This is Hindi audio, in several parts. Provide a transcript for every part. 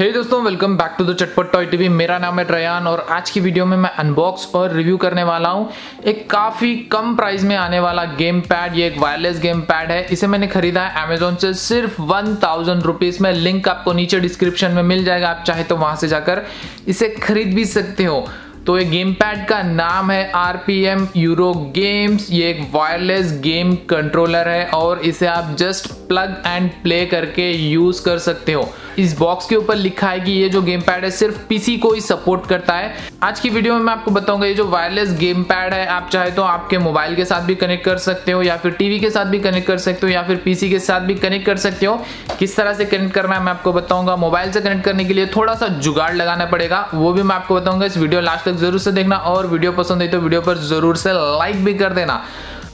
हे दोस्तों, वेलकम बैक टू द चटपट टॉय टीवी। मेरा नाम है रयान और आज की वीडियो में मैं अनबॉक्स और रिव्यू करने वाला हूं एक काफ़ी कम प्राइस में आने वाला गेम पैड। ये एक वायरलेस गेम पैड है। इसे मैंने खरीदा है अमेजोन से सिर्फ 1000 रुपीज़ में। लिंक आपको नीचे डिस्क्रिप्शन में मिल जाएगा, आप चाहे तो वहां से जाकर इसे खरीद भी सकते हो। तो ये गेम पैड का नाम है RPM यूरो गेम्स। ये एक वायरलेस गेम कंट्रोलर है और इसे आप जस्ट प्लग एंड प्ले करके यूज कर सकते हो। इस बॉक्स के ऊपर लिखा है कि ये जो गेम पैड है सिर्फ पीसी को ही सपोर्ट करता है। आज की वीडियो में मैं आपको बताऊंगा ये जो वायरलेस गेम पैड है, आप चाहे तो आपके मोबाइल के साथ भी कनेक्ट कर सकते हो या फिर टीवी के साथ भी कनेक्ट कर सकते हो या फिर पीसी के साथ भी कनेक्ट कर सकते हो। किस तरह से कनेक्ट करना है मैं आपको बताऊंगा। मोबाइल से कनेक्ट करने के लिए थोड़ा सा जुगाड़ लगाना पड़ेगा, वो भी मैं आपको बताऊंगा। इस वीडियो लास्ट तक जरूर से देखना और वीडियो पसंद आई तो वीडियो पर जरूर से लाइक भी कर देना।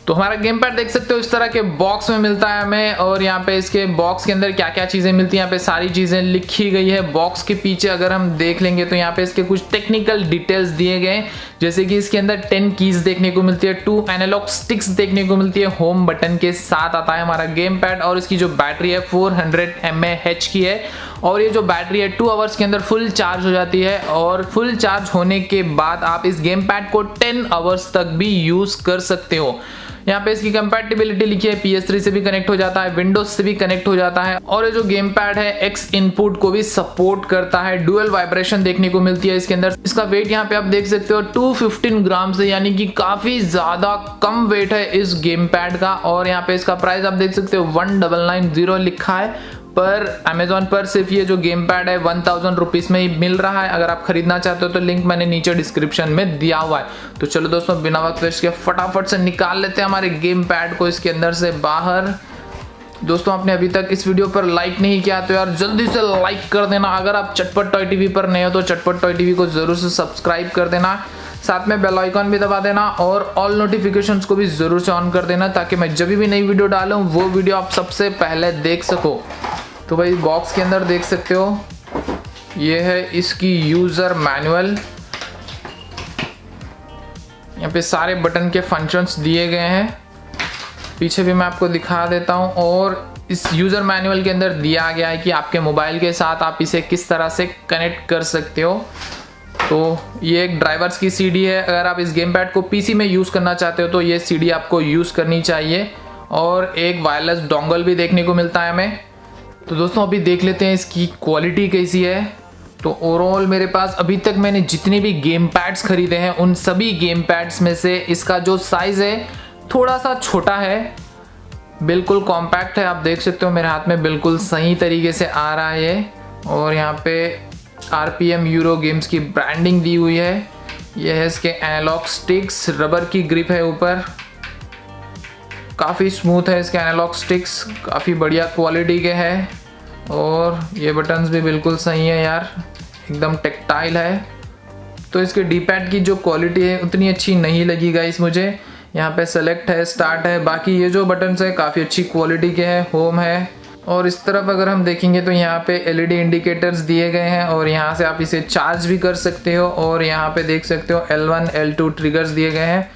तो हमारा गेम पैड देख सकते हो इस तरह के बॉक्स में मिलता है हमें, और यहाँ पे इसके बॉक्स के अंदर क्या क्या चीजें मिलती हैं यहाँ पे सारी चीजें लिखी गई है। बॉक्स के पीछे अगर हम देख लेंगे तो यहाँ पे इसके कुछ टेक्निकल डिटेल्स दिए गए हैं, जैसे कि इसके अंदर 10 कीज देखने को मिलती है, 2 एनालॉग स्टिक्स देखने को मिलती है। होम बटन के साथ आता है हमारा गेम पैड और इसकी जो बैटरी है 400 mAh की है और ये जो बैटरी है 2 आवर्स के अंदर फुल चार्ज हो जाती है और फुल चार्ज होने के बाद आप इस गेम पैड को 10 आवर्स तक भी यूज कर सकते हो। यहाँ पे इसकी कंपैटिबिलिटी लिखी है, PS3 से भी कनेक्ट हो जाता है, विंडोज से भी कनेक्ट हो जाता है और ये जो गेम पैड है X इनपुट को भी सपोर्ट करता है। डुअल वाइब्रेशन देखने को मिलती है इसके अंदर। इसका वेट यहाँ पे आप देख सकते हो 215 ग्राम से, यानी कि काफी ज्यादा कम वेट है इस गेम पैड का। और यहाँ पे इसका प्राइस आप देख सकते हो 1990 लिखा है, पर अमेजोन पर सिर्फ ये जो गेम पैड है 1000 रुपीज़ में ही मिल रहा है। अगर आप खरीदना चाहते हो तो लिंक मैंने नीचे डिस्क्रिप्शन में दिया हुआ है। तो चलो दोस्तों, बिना वक्त वेस्ट के फटाफट से निकाल लेते हैं हमारे गेम पैड को इसके अंदर से बाहर। दोस्तों, आपने अभी तक इस वीडियो पर लाइक नहीं किया तो यार जल्दी से लाइक कर देना। अगर आप चटपट टॉय टीवी पर नए हो तो चटपट टॉय टीवी को जरूर से सब्सक्राइब कर देना, साथ में बेल आइकन भी दबा देना और ऑल नोटिफिकेशंस को भी जरूर से ऑन कर देना, ताकि मैं जब भी नई वीडियो डालूं वो वीडियो आप सबसे पहले देख सको। तो भाई बॉक्स के अंदर देख सकते हो ये है इसकी यूज़र मैनुअल। यहाँ पे सारे बटन के फंक्शंस दिए गए हैं, पीछे भी मैं आपको दिखा देता हूँ। और इस यूज़र मैनुअल के अंदर दिया गया है कि आपके मोबाइल के साथ आप इसे किस तरह से कनेक्ट कर सकते हो। तो ये एक ड्राइवर्स की CD है। अगर आप इस गेम पैड को PC में यूज़ करना चाहते हो तो ये CD आपको यूज़ करनी चाहिए। और एक वायरलेस डोंगल भी देखने को मिलता है हमें। तो दोस्तों, अभी देख लेते हैं इसकी क्वालिटी कैसी है। तो ओवरऑल मेरे पास अभी तक मैंने जितने भी गेम पैड्स खरीदे हैं उन सभी गेम पैड्स में से इसका जो साइज़ है थोड़ा सा छोटा है, बिल्कुल कॉम्पैक्ट है। आप देख सकते हो मेरे हाथ में बिल्कुल सही तरीके से आ रहा है ये। और यहाँ पे RPM यूरो गेम्स की ब्रांडिंग दी हुई है। यह है इसके एनालॉग स्टिक्स, रबर की ग्रिप है ऊपर, काफ़ी स्मूथ है इसके एनालॉग स्टिक्स, काफ़ी बढ़िया क्वालिटी के हैं। और ये बटन्स भी बिल्कुल सही है यार, एकदम टेक्टाइल है। तो इसके डी पैड की जो क्वालिटी है उतनी अच्छी नहीं लगी गाइस मुझे। यहाँ पे सेलेक्ट है, स्टार्ट है, बाकी ये जो बटन्स है काफ़ी अच्छी क्वालिटी के हैं। होम है और इस तरफ अगर हम देखेंगे तो यहाँ पे LED इंडिकेटर्स दिए गए हैं और यहाँ से आप इसे चार्ज भी कर सकते हो। और यहाँ पे देख सकते हो L1 L2 ट्रिगर्स दिए गए हैं।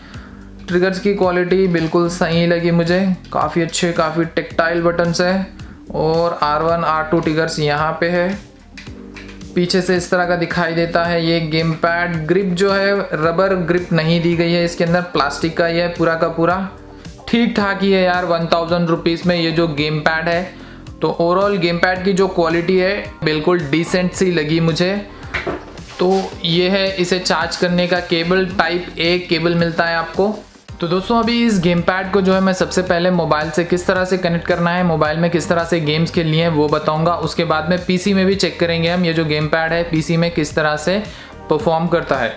ट्रिगर्स की क्वालिटी बिल्कुल सही लगी मुझे, काफ़ी अच्छे, काफ़ी टेक्टाइल बटन्स है। और R1 R2 ट्रिगर्स यहाँ पे है, पीछे से इस तरह का दिखाई देता है ये गेम पैड। ग्रिप जो है रबर ग्रिप नहीं दी गई है इसके अंदर, प्लास्टिक का ही है पूरा का पूरा। ठीक ठाक ही है यार 1000 रुपीज़ में ये जो गेम पैड है। तो ओवरऑल गेम पैड की जो क्वालिटी है बिल्कुल डिसेंट सी लगी मुझे। तो ये है इसे चार्ज करने का केबल, टाइप A केबल मिलता है आपको। तो दोस्तों, अभी इस गेम पैड को जो है मैं सबसे पहले मोबाइल से किस तरह से कनेक्ट करना है, मोबाइल में किस तरह से गेम्स खेलनी है वो बताऊंगा। उसके बाद में PC में भी चेक करेंगे हम ये जो गेम पैड है PC में किस तरह से परफॉर्म करता है।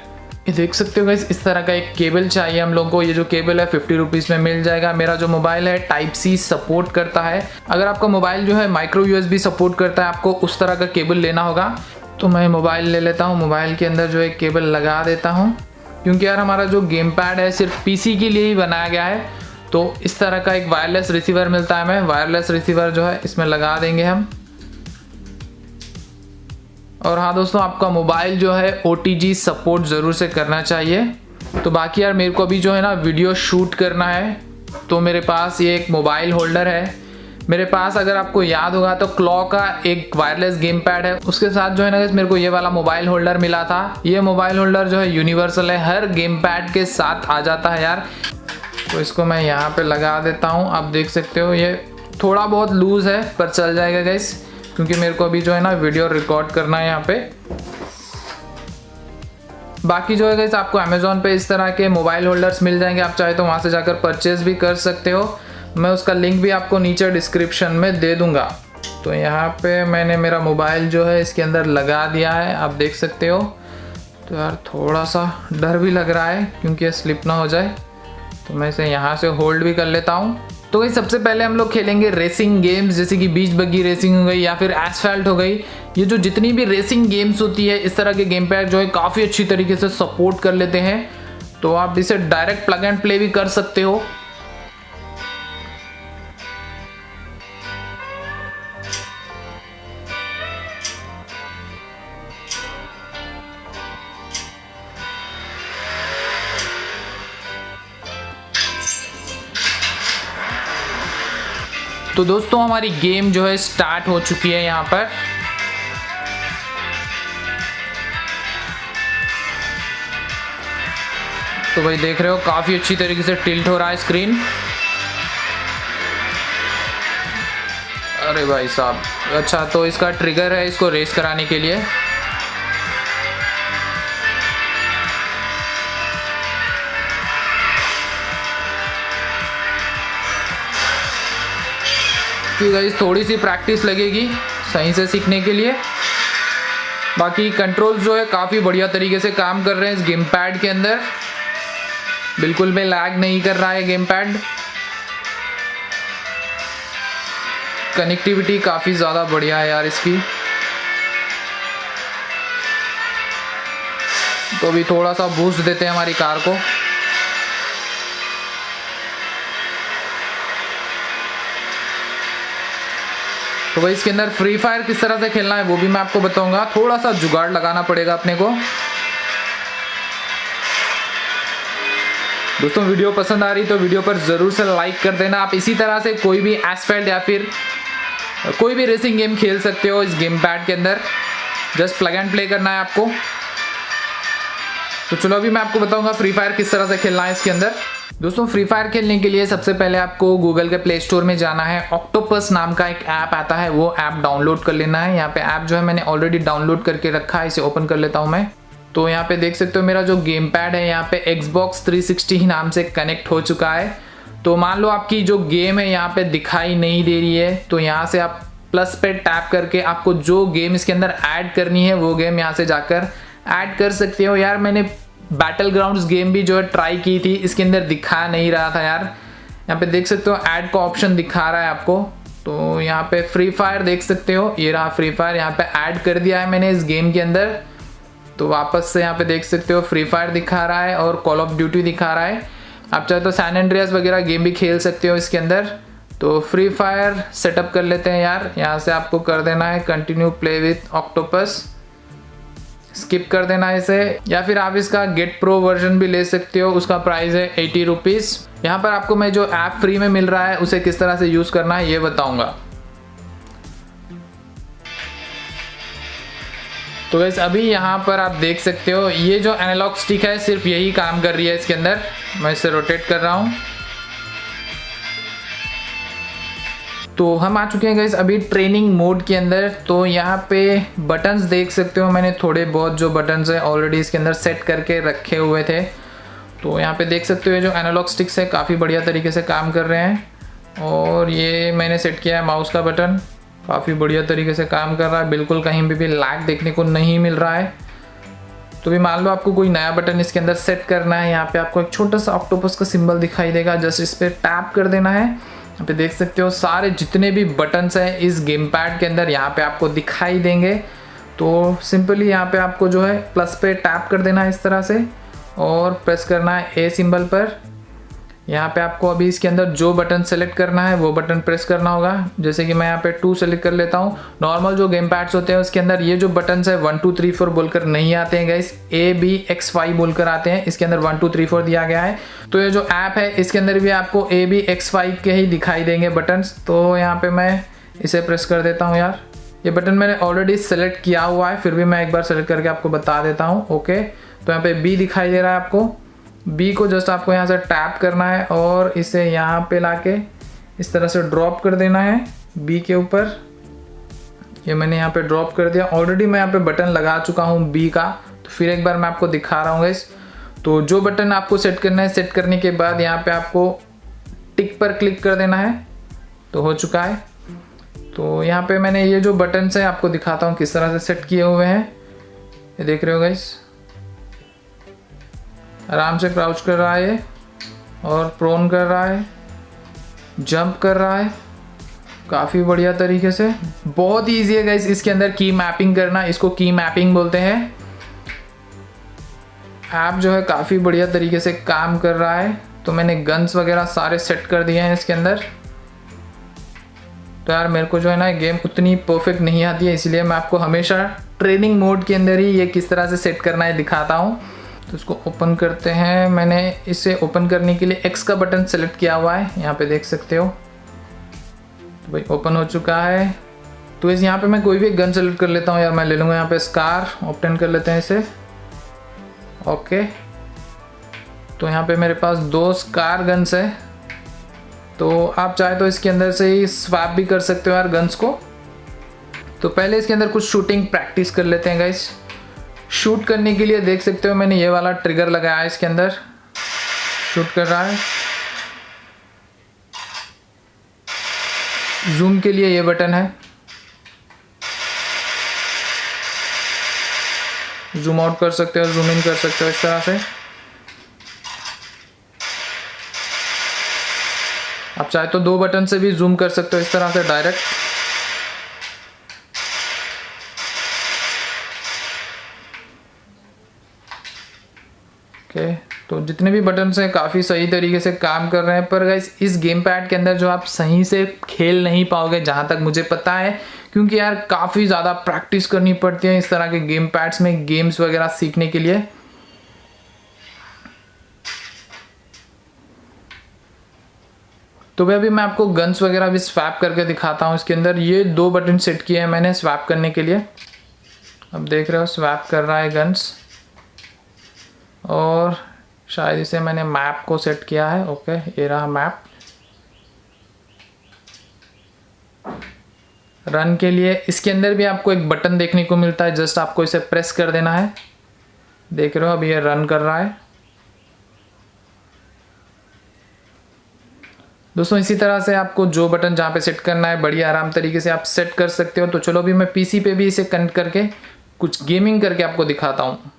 ये देख सकते हो गाइस, इस तरह का एक केबल चाहिए हम लोगों को। ये जो केबल है 50 रुपीज़ में मिल जाएगा। मेरा जो मोबाइल है टाइप C सपोर्ट करता है। अगर आपका मोबाइल जो है माइक्रो USB सपोर्ट करता है, आपको उस तरह का केबल लेना होगा। तो मैं मोबाइल ले लेता हूँ, मोबाइल के अंदर जो है केबल लगा देता हूँ, क्योंकि यार हमारा जो गेम पैड है सिर्फ PC के लिए ही बनाया गया है। तो इस तरह का एक वायरलेस रिसीवर मिलता है हमें, वायरलेस रिसीवर जो है इसमें लगा देंगे हम। और हाँ दोस्तों, आपका मोबाइल जो है OTG सपोर्ट ज़रूर से करना चाहिए। तो बाकी यार मेरे को अभी जो है ना वीडियो शूट करना है, तो मेरे पास ये एक मोबाइल होल्डर है। मेरे पास अगर आपको याद होगा तो क्लॉ का एक वायरलेस गेम पैड है, उसके साथ जो है ना मेरे को ये वाला मोबाइल होल्डर मिला था। ये मोबाइल होल्डर जो है यूनिवर्सल है, हर गेम पैड के साथ आ जाता है यार। तो इसको मैं यहाँ पे लगा देता हूँ। आप देख सकते हो ये थोड़ा बहुत लूज है पर चल जाएगा गाइस, क्योंकि मेरे को अभी जो है ना वीडियो रिकॉर्ड करना है यहाँ पे। बाकी जो है गाइस आपको अमेज़ॉन पे इस तरह के मोबाइल होल्डर्स मिल जाएंगे, आप चाहे तो वहाँ से जाकर परचेज भी कर सकते हो। मैं उसका लिंक भी आपको नीचे डिस्क्रिप्शन में दे दूंगा। तो यहाँ पे मैंने मेरा मोबाइल जो है इसके अंदर लगा दिया है, आप देख सकते हो। तो यार थोड़ा सा डर भी लग रहा है क्योंकि ये स्लिप ना हो जाए, तो मैं इसे यहाँ से होल्ड भी कर लेता हूँ। तो भाई सबसे पहले हम लोग खेलेंगे रेसिंग गेम्स, जैसे कि बीच बग्गी रेसिंग हो गई या फिर एसफाल्ट हो गई। ये जो जितनी भी रेसिंग गेम्स होती है इस तरह के गेम पैड जो है काफ़ी अच्छी तरीके से सपोर्ट कर लेते हैं। तो आप इसे डायरेक्ट प्लग एंड प्ले भी कर सकते हो। तो दोस्तों हमारी गेम जो है स्टार्ट हो चुकी है यहाँ पर। तो भाई देख रहे हो काफ़ी अच्छी तरीके से टिल्ट हो रहा है स्क्रीन। अरे भाई साहब, अच्छा तो इसका ट्रिगर है इसको रेस कराने के लिए। कि गाइस थोड़ी सी प्रैक्टिस लगेगी सही से सीखने के लिए। बाकी कंट्रोल्स जो है काफ़ी बढ़िया तरीके से काम कर रहे हैं इस गेम पैड के अंदर, बिल्कुल भी लैग नहीं कर रहा है गेम पैड। कनेक्टिविटी काफ़ी ज़्यादा बढ़िया है यार इसकी। तो अभी थोड़ा सा बूस्ट देते हैं हमारी कार को। तो भाई इसके अंदर फ्री फायर किस तरह से खेलना है वो भी मैं आपको बताऊंगा। थोड़ा सा जुगाड़ लगाना पड़ेगा अपने को। दोस्तों वीडियो पसंद आ रही तो वीडियो पर ज़रूर से लाइक कर देना। आप इसी तरह से कोई भी एसफाल्ट या फिर कोई भी रेसिंग गेम खेल सकते हो इस गेम पैड के अंदर। जस्ट प्लग एंड प्ले करना है आपको। तो चलो अभी मैं आपको बताऊंगा फ्री फायर किस तरह से खेलना है इसके अंदर। दोस्तों फ्री फायर खेलने के लिए सबसे पहले आपको गूगल के प्ले स्टोर में जाना है। ऑक्टोपस नाम का एक ऐप आता है, वो ऐप डाउनलोड कर लेना है। यहाँ पे ऐप जो है मैंने ऑलरेडी डाउनलोड करके रखा है, इसे ओपन कर लेता हूँ मैं। तो यहाँ पे देख सकते हो मेरा जो गेम पैड है यहाँ पे Xbox 360 ही नाम से कनेक्ट हो चुका है। तो मान लो आपकी जो गेम है यहाँ पे दिखाई नहीं दे रही है, तो यहाँ से आप प्लस पे टैप करके आपको जो गेम इसके अंदर ऐड करनी है वो गेम यहाँ से जाकर ऐड कर सकते हो। यार मैंने बैटल ग्राउंड्स गेम भी जो है ट्राई की थी, इसके अंदर दिखा नहीं रहा था यार। यहाँ पे देख सकते हो ऐड का ऑप्शन दिखा रहा है आपको। तो यहाँ पे फ्री फायर देख सकते हो, ये रहा फ्री फायर, यहाँ पे ऐड कर दिया है मैंने इस गेम के अंदर। तो वापस से यहाँ पे देख सकते हो फ्री फायर दिखा रहा है और कॉल ऑफ ड्यूटी दिखा रहा है। आप चाहे तो सैन एंड्रियास वगैरह गेम भी खेल सकते हो इसके अंदर। तो फ्री फायर सेटअप कर लेते हैं यार। यहाँ से आपको कर देना है continue play with octopus, skip कर देना है इसे। या फिर आप इसका गेट प्रो वर्जन भी ले सकते हो, उसका प्राइस है 80 रुपीज़। यहाँ पर आपको मैं जो ऐप फ्री में मिल रहा है उसे किस तरह से यूज़ करना है ये बताऊँगा। तो गाइस अभी यहाँ पर आप देख सकते हो ये जो एनालॉग स्टिक है सिर्फ यही काम कर रही है इसके अंदर। मैं इसे रोटेट कर रहा हूँ। तो हम आ चुके हैं गाइस अभी ट्रेनिंग मोड के अंदर। तो यहाँ पे बटन्स देख सकते हो, मैंने थोड़े बहुत जो बटन्स है ऑलरेडी इसके अंदर सेट करके रखे हुए थे। तो यहाँ पे देख सकते हो जो एनालॉग स्टिक्स है काफ़ी बढ़िया तरीके से काम कर रहे हैं। और ये मैंने सेट किया है माउस का बटन, काफ़ी बढ़िया तरीके से काम कर रहा है, बिल्कुल कहीं भी लैग देखने को नहीं मिल रहा है। तो भी मान लो आपको कोई नया बटन इसके अंदर सेट करना है, यहाँ पे आपको एक छोटा सा ऑक्टोपस का सिंबल दिखाई देगा, जस्ट इस पर टैप कर देना है। यहाँ पे देख सकते हो सारे जितने भी बटन्स हैं इस गेम पैड के अंदर यहाँ पे आपको दिखाई देंगे। तो सिंपली यहाँ पे आपको जो है प्लस पे टैप कर देना है इस तरह से और प्रेस करना है ए सिंबल पर। यहाँ पे आपको अभी इसके अंदर जो बटन सेलेक्ट करना है वो बटन प्रेस करना होगा। जैसे कि मैं यहाँ पे 2 सेलेक्ट कर लेता हूँ। नॉर्मल जो गेम पैड्स होते हैं उसके अंदर ये जो बटन्स है 1 2 3 4 बोलकर नहीं आते हैं गाइस, ABXY बोलकर आते हैं। इसके अंदर 1 2 3 4 दिया गया है। तो ये जो ऐप है इसके अंदर भी आपको ABXY के ही दिखाई देंगे बटन्स। तो यहाँ पे मैं इसे प्रेस कर देता हूँ यार। ये बटन मैंने ऑलरेडी सेलेक्ट किया हुआ है, फिर भी मैं एक बार सेलेक्ट करके आपको बता देता हूँ। ओके, तो यहाँ पे B दिखाई दे रहा है आपको। B को जस्ट आपको यहाँ से टैप करना है और इसे यहाँ पे लाके इस तरह से ड्रॉप कर देना है B के ऊपर। ये मैंने यहाँ पे ड्रॉप कर दिया। ऑलरेडी मैं यहाँ पे बटन लगा चुका हूँ B का, तो फिर एक बार मैं आपको दिखा रहा हूँ गाइस। तो जो बटन आपको सेट करना है, सेट करने के बाद यहाँ पे आपको टिक पर क्लिक कर देना है। तो हो चुका है। तो यहाँ पे मैंने ये जो बटन्स है आपको दिखाता हूँ किस तरह से सेट किए हुए हैं। ये देख रहे हो गाइस, आराम से क्राउच कर रहा है और प्रोन कर रहा है, जंप कर रहा है काफ़ी बढ़िया तरीके से। बहुत ईजी है गाइस इसके अंदर की मैपिंग करना, इसको की मैपिंग बोलते हैं। ऐप जो है काफ़ी बढ़िया तरीके से काम कर रहा है। तो मैंने गन्स वगैरह सारे सेट कर दिए हैं इसके अंदर। तो यार मेरे को जो है ना गेम उतनी परफेक्ट नहीं आती है, इसलिए मैं आपको हमेशा ट्रेनिंग मोड के अंदर ही ये किस तरह से सेट करना है दिखाता हूँ। तो इसको ओपन करते हैं। मैंने इसे ओपन करने के लिए X का बटन सेलेक्ट किया हुआ है, यहाँ पे देख सकते हो। तो भाई ओपन हो चुका है। तो इस यहाँ पे मैं कोई भी गन सेलेक्ट कर लेता हूँ यार। मैं ले लूँगा यहाँ पे स्कार, ओपन कर लेते हैं इसे। ओके, तो यहाँ पे मेरे पास 2 स्कार गन्स है। तो आप चाहे तो इसके अंदर से ही स्वैप भी कर सकते हो यार गन्स को। तो पहले इसके अंदर कुछ शूटिंग प्रैक्टिस कर लेते हैं गाइस। शूट करने के लिए देख सकते हो मैंने ये वाला ट्रिगर लगाया है, इसके अंदर शूट कर रहा है। जूम के लिए ये बटन है, जूम आउट कर सकते हो, जूम इन कर सकते हो इस तरह से। आप चाहे तो 2 बटन से भी जूम कर सकते हो इस तरह से डायरेक्ट। ओके, तो जितने भी बटन्स हैं काफ़ी सही तरीके से काम कर रहे हैं। पर गाइस इस गेम पैड के अंदर जो आप सही से खेल नहीं पाओगे जहाँ तक मुझे पता है, क्योंकि यार काफ़ी ज़्यादा प्रैक्टिस करनी पड़ती है इस तरह के गेम पैड्स में गेम्स वगैरह सीखने के लिए। तो भाई अभी मैं आपको गन्स वगैरह भी स्वैप करके दिखाता हूँ। इसके अंदर ये 2 बटन सेट किए हैं मैंने स्वैप करने के लिए। अब देख रहे हो स्वैप कर रहा है गन्स, और शायद इसे मैंने मैप को सेट किया है। ओके, ये रहा मैप। रन के लिए इसके अंदर भी आपको एक बटन देखने को मिलता है, जस्ट आपको इसे प्रेस कर देना है। देख रहे हो अभी ये रन कर रहा है। दोस्तों इसी तरह से आपको जो बटन जहाँ पे सेट करना है बड़ी आराम तरीके से आप सेट कर सकते हो। तो चलो अभी मैं PC पे भी इसे कनेक्ट करके कुछ गेमिंग करके आपको दिखाता हूँ।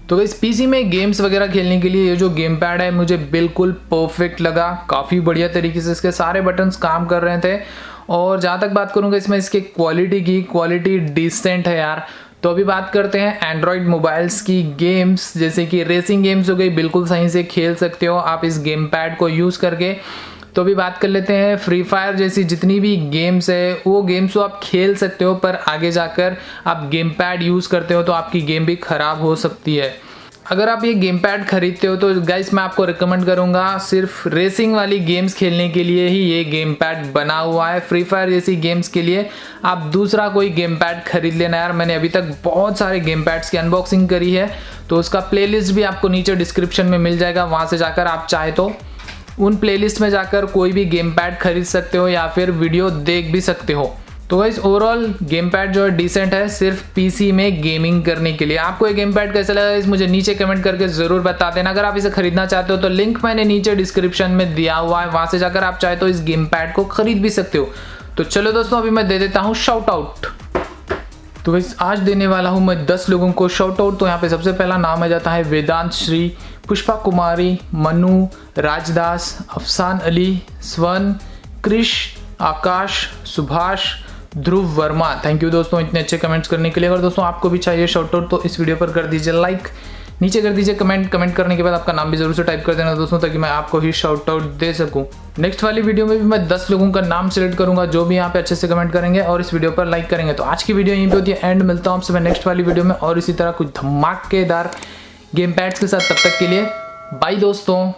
तो इस पीसी में गेम्स वगैरह खेलने के लिए ये जो गेम पैड है मुझे बिल्कुल परफेक्ट लगा। काफ़ी बढ़िया तरीके से इसके सारे बटन्स काम कर रहे थे। और जहाँ तक बात करूँगा इसमें इसके क्वालिटी की, क्वालिटी डिसेंट है यार। तो अभी बात करते हैं एंड्रॉयड मोबाइल्स की गेम्स, जैसे कि रेसिंग गेम्स हो गई, बिल्कुल सही से खेल सकते हो आप इस गेम पैड को यूज़ करके। तो अभी बात कर लेते हैं फ्री फायर जैसी जितनी भी गेम्स है, वो गेम्स तो आप खेल सकते हो, पर आगे जाकर आप गेम पैड यूज़ करते हो तो आपकी गेम भी ख़राब हो सकती है। अगर आप ये गेम पैड खरीदते हो तो गाइस मैं आपको रिकमेंड करूंगा सिर्फ रेसिंग वाली गेम्स खेलने के लिए ही ये गेम पैड बना हुआ है। फ्री फायर जैसी गेम्स के लिए आप दूसरा कोई गेम पैड खरीद लेना यार। मैंने अभी तक बहुत सारे गेम पैड्स की अनबॉक्सिंग करी है, तो उसका प्लेलिस्ट भी आपको नीचे डिस्क्रिप्शन में मिल जाएगा। वहाँ से जाकर आप चाहे तो उन प्लेलिस्ट में जाकर कोई भी गेम पैड खरीद सकते हो या फिर वीडियो देख भी सकते हो। तो गाइस ओवरऑल गेम पैड जो है डिसेंट है सिर्फ पीसी में गेमिंग करने के लिए। आपको ये गेम पैड कैसा लगा इस मुझे नीचे कमेंट करके ज़रूर बता देना। अगर आप इसे खरीदना चाहते हो तो लिंक मैंने नीचे डिस्क्रिप्शन में दिया हुआ है, वहाँ से जाकर आप चाहे तो इस गेम पैड को खरीद भी सकते हो। तो चलो दोस्तों अभी मैं दे देता हूँ शाउट आउट। तो गाइस आज देने वाला हूँ मैं 10 लोगों को शाउट आउट। तो यहाँ पे सबसे पहला नाम आ जाता है वेदांत श्री, पुष्पा कुमारी, मनु, राजदास, अफसान अली, स्वर्ण, क्रिश, आकाश, सुभाष, ध्रुव वर्मा। थैंक यू दोस्तों इतने अच्छे कमेंट्स करने के लिए। अगर दोस्तों आपको भी चाहिए शाउट आउट तो इस वीडियो पर कर दीजिए लाइक, नीचे कर दीजिए कमेंट करने के बाद आपका नाम भी जरूर से टाइप कर देना दोस्तों, ताकि मैं आपको ही शाउट आउट दे सकूं। नेक्स्ट वाली वीडियो में भी मैं 10 लोगों का नाम सिलेक्ट करूंगा जो भी यहाँ पे अच्छे से कमेंट करेंगे और इस वीडियो पर लाइक करेंगे। तो आज की वीडियो यहीं पे होती है एंड। मिलता हूँ आपसे मैं नेक्स्ट वाली वीडियो में और इसी तरह कुछ धमाकेदार गेम पैड्स के साथ। तब तक के लिए बाय दोस्तों।